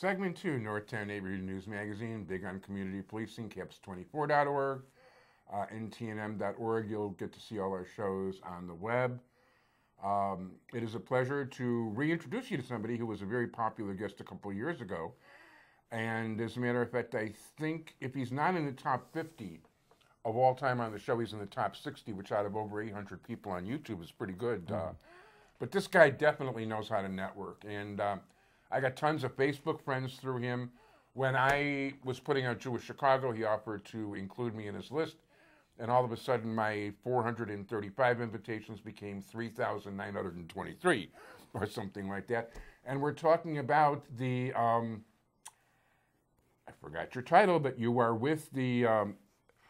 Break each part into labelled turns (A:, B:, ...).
A: Segment 2, Northtown Neighborhood News Magazine, big on community policing, caps24.org, ntnm.org. You'll get to see all our shows on the web. It is a pleasure to reintroduce you to somebody who was a very popular guest a couple of years ago. And as a matter of fact, I think if he's not in the top 50 of all time on the show, he's in the top 60, which out of over 800 people on YouTube is pretty good. But this guy definitely knows how to network. And I got tons of Facebook friends through him. When I was putting out Jewish Chicago, he offered to include me in his list. And all of a sudden, my 435 invitations became 3,923 or something like that. And we're talking about the, I forgot your title, but you are with the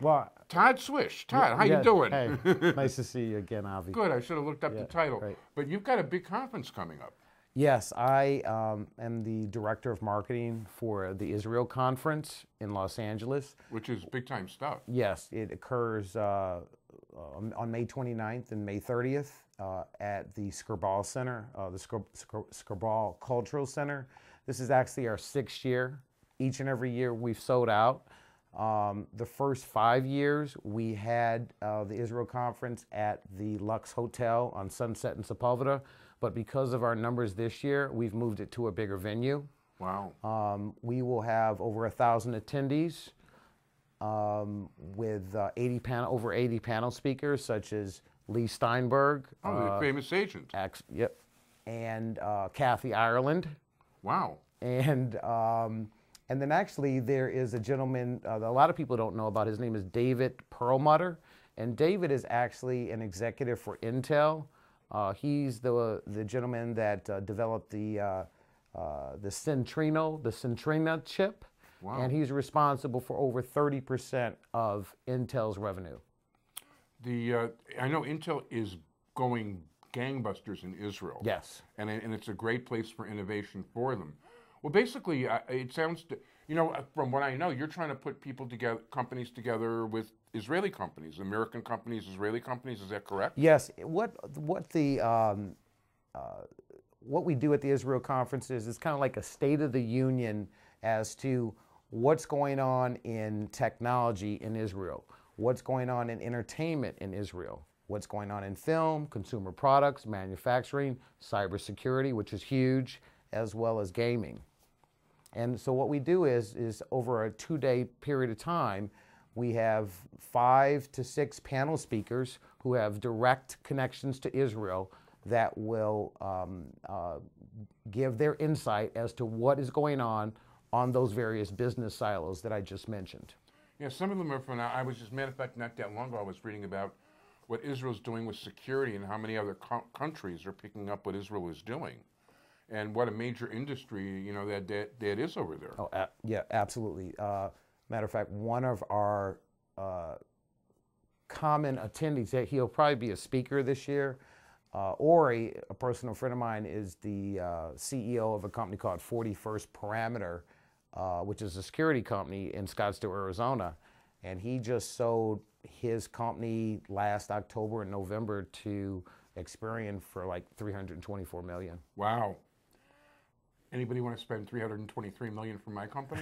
A: Todd Schweich. Todd, how you doing?
B: Hey, nice to see you again, Avi.
A: Good. I should have looked up the title.
B: Great.
A: But you've got a big conference coming up.
B: Yes, I am the director of marketing for the Israel conference in Los Angeles.
A: Which is big-time stuff.
B: Yes, it occurs on May 29th and May 30th at the Skirball Center, the Skirball Cultural Center. This is actually our 6th year. Each and every year we've sold out. The first 5 years we had the Israel conference at the Lux Hotel on Sunset in Sepulveda. But because of our numbers this year, we've moved it to a bigger venue.
A: Wow.
B: We will have over 1,000 attendees with over 80 panel speakers, such as Lee Steinberg.
A: Oh, the famous agent.
B: Yep. And Kathy Ireland.
A: Wow.
B: And then actually there is a gentleman, a lot of people don't know about, his name is David Perlmutter. And David is actually an executive for Intel. He's the gentleman that developed the Centrina chip,
A: wow.
B: And he's responsible for over 30% of Intel's revenue.
A: I know Intel is going gangbusters in Israel.
B: Yes.
A: And it's a great place for innovation for them. Well, basically, it sounds, from what I know, you're trying to put companies together with Israeli companies, American companies, Israeli companies. Is that correct?
B: Yes. What we do at the Israel conferences is kind of like a state of the union as to what's going on in technology in Israel, what's going on in entertainment in Israel, what's going on in film, consumer products, manufacturing, cybersecurity, which is huge, as well as gaming. And so what we do is over a 2-day period of time, we have 5 to 6 panel speakers who have direct connections to Israel that will give their insight as to what is going on those various business silos that I just mentioned.
A: Yeah, some of them are from, I was just, matter of fact, not that long ago, I was reading about what Israel's doing with security and how many other countries are picking up what Israel is doing. And what a major industry, that is over there.
B: Oh, yeah, absolutely. Matter of fact, one of our common attendees, he'll probably be a speaker this year. Ori, a personal friend of mine, is the CEO of a company called 41st Parameter, which is a security company in Scottsdale, Arizona. And he just sold his company last October and November to Experian for like $324 million.
A: Wow. Anybody want to spend $323 million for my company?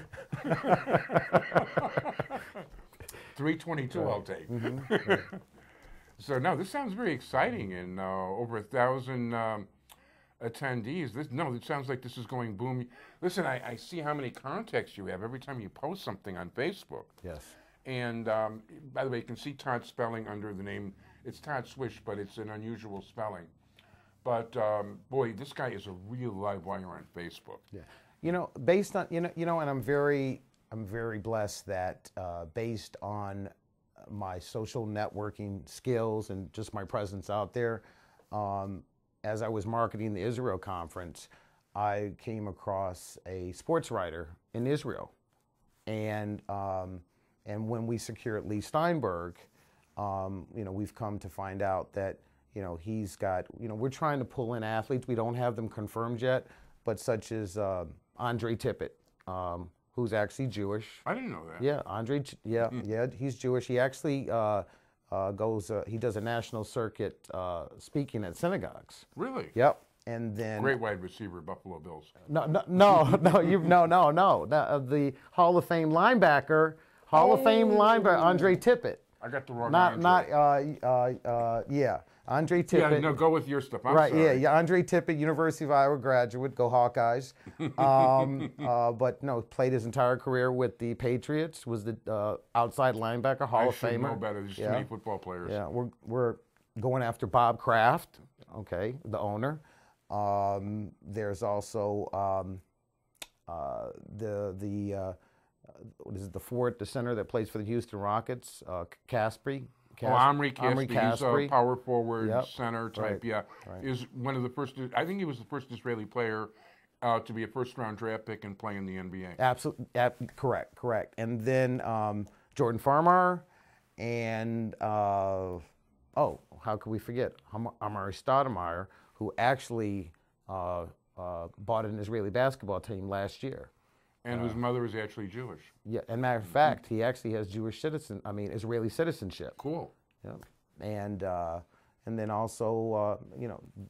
A: 322 I'll take.
B: Mm-hmm.
A: So no, this sounds very exciting, and over 1,000 attendees. It sounds like this is going boom. Listen, I see how many contacts you have every time you post something on Facebook.
B: Yes.
A: And by the way, you can see Todd's spelling under the name. It's Todd Schweich, but it's an unusual spelling. But boy, this guy is a real live wire on Facebook.
B: Yeah, based on and I'm very blessed that based on my social networking skills and just my presence out there, as I was marketing the Israel conference, I came across a sports writer in Israel, and when we secured Lee Steinberg, we've come to find out that. He's got, we're trying to pull in athletes. We don't have them confirmed yet, but such as Andre Tippett, who's actually Jewish.
A: I didn't know that.
B: Yeah, Andre, yeah, he's Jewish. He actually he does a national circuit speaking at synagogues.
A: Really?
B: Yep. And then
A: Great wide receiver, Buffalo Bills.
B: no. The Hall of Fame linebacker, Andre Tippett.
A: I got the wrong
B: Andre Tippett.
A: Yeah, no, go with your stuff. I'm
B: Right,
A: sorry.
B: yeah, Andre Tippett, University of Iowa graduate, go Hawkeyes. But no, played his entire career with the Patriots, was the outside linebacker, Hall of
A: I should
B: Famer.
A: know better. There's too many football players.
B: Yeah, we're going after Bob Kraft, okay, the owner. There's also what is it, the center that plays for the Houston Rockets, Caspi.
A: Omri Caspi, he's a power forward,
B: Yep.
A: center type,
B: Right.
A: Is one of the first, I think he was the first Israeli player to be a first-round draft pick and play in the NBA.
B: Absolutely, correct. And then Jordan Farmar, and how could we forget Amari Stoudemire, who actually bought an Israeli basketball team last year.
A: And whose mother is actually Jewish.
B: Yeah, and matter of fact, he actually has Israeli citizenship.
A: Cool.
B: Yeah, and then also,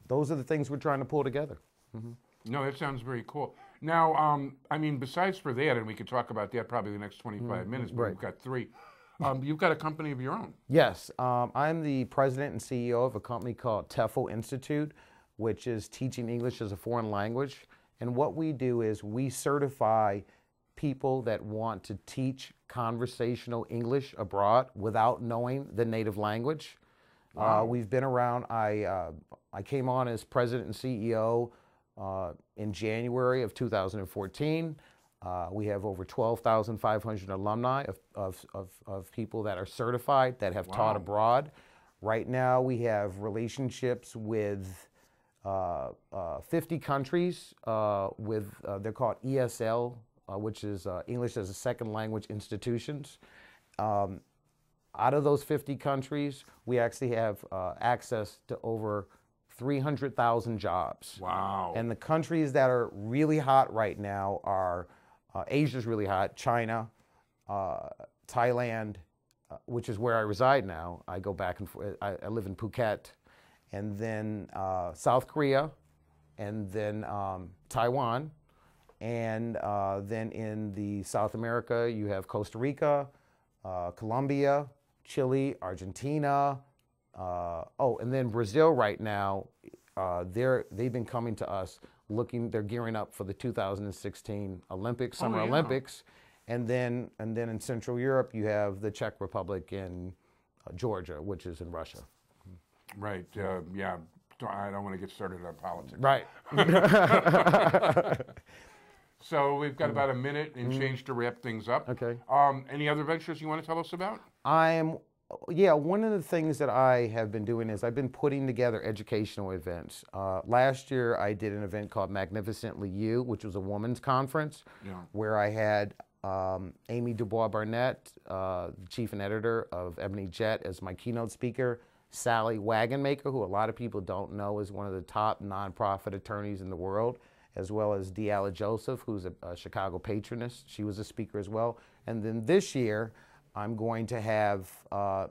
B: those are the things we're trying to pull together. Mm-hmm.
A: No, that sounds very cool. Now, besides for that, and we could talk about that probably the next 25 minutes, but
B: Right.
A: we've got 3. You've got a company of your own.
B: Yes, I'm the president and CEO of a company called TEFL Institute, which is teaching English as a foreign language. And what we do is we certify people that want to teach conversational English abroad without knowing the native language.
A: Wow.
B: We've been around. I came on as president and CEO in January of 2014. We have over 12,500 alumni of people that are certified that have taught abroad. Right now, we have relationships with 50 countries they're called ESL, which is English as a Second Language institutions. Out of those 50 countries, we actually have access to over 300,000 jobs.
A: Wow.
B: And the countries that are really hot right now are Asia's really hot, China, Thailand, which is where I reside now. I go back and forth. I live in Phuket. And then South Korea, and then Taiwan, and then in the South America, you have Costa Rica, Colombia, Chile, Argentina, and then Brazil right now, they've been coming to us they're gearing up for the 2016 Olympics, Summer Olympics, and then in Central Europe, you have the Czech Republic and Georgia, which is in Russia.
A: Right. Yeah. I don't want to get started on politics.
B: Right.
A: So we've got about a minute and change to wrap things up.
B: Okay.
A: Any other ventures you want to tell us about?
B: One of the things that I have been doing is I've been putting together educational events. Last year, I did an event called Magnificently You, which was a women's conference, where I had Amy Dubois Barnett, chief and editor of Ebony Jet, as my keynote speaker. Sally Wagonmaker, who a lot of people don't know is one of the top nonprofit attorneys in the world, as well as Deala Joseph, who's a Chicago patroness. She was a speaker as well. And then this year, I'm going to have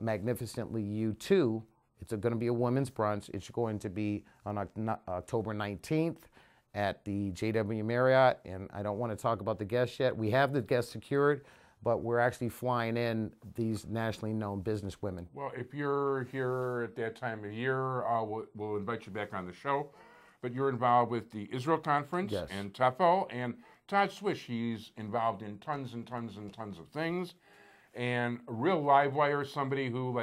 B: Magnificently You 2. It's going to be a women's brunch. It's going to be on October 19th at the JW Marriott, and I don't want to talk about the guests yet. We have the guests secured, but we're actually flying in these nationally known business women.
A: Well, if you're here at that time of year, we'll invite you back on the show. But you're involved with the Israel Conference and TEFL, and Todd Schweich, he's involved in tons and tons and tons of things. And a real live wire, somebody who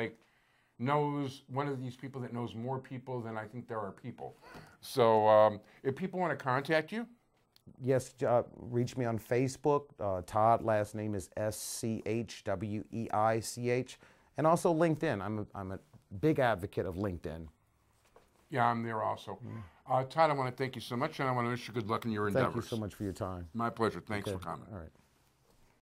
A: knows, one of these people that knows more people than I think there are people. So if people want to contact you,
B: yes, reach me on Facebook. Todd, last name is Schweich, and also LinkedIn. I'm a big advocate of LinkedIn.
A: Yeah, I'm there also. Todd, I want to thank you so much, and I want to wish you good luck in your endeavors.
B: Thank you so much for your time.
A: My pleasure. Thanks for coming.
B: All right.